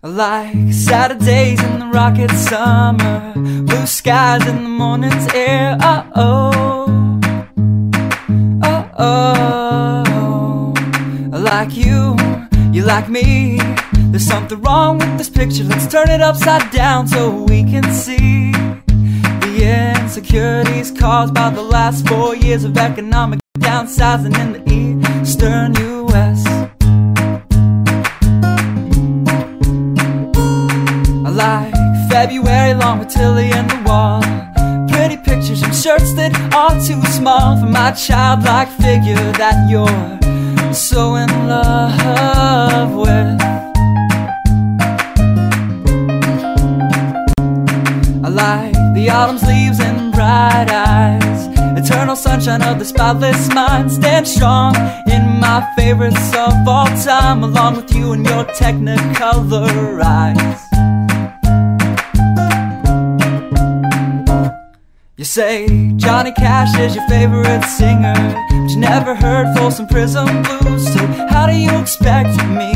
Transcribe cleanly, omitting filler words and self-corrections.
Like Saturdays in the rocket summer, blue skies in the morning's air. Oh, oh, oh, oh. Like you like me. There's something wrong with this picture. Let's turn it upside down so we can see the insecurities caused by the last 4 years of economic downsizing in the eastern U.S. I like February long with Tilly and the wall, pretty pictures and shirts that are too small for my childlike figure that you're so in love with. I like the autumn's leaves and bright eyes, eternal sunshine of the spotless mind. Stand strong in my favorites of all time, along with you and your technicolor eyes. You say Johnny Cash is your favorite singer, but you never heard Folsom Prison Blues. So how do you expect me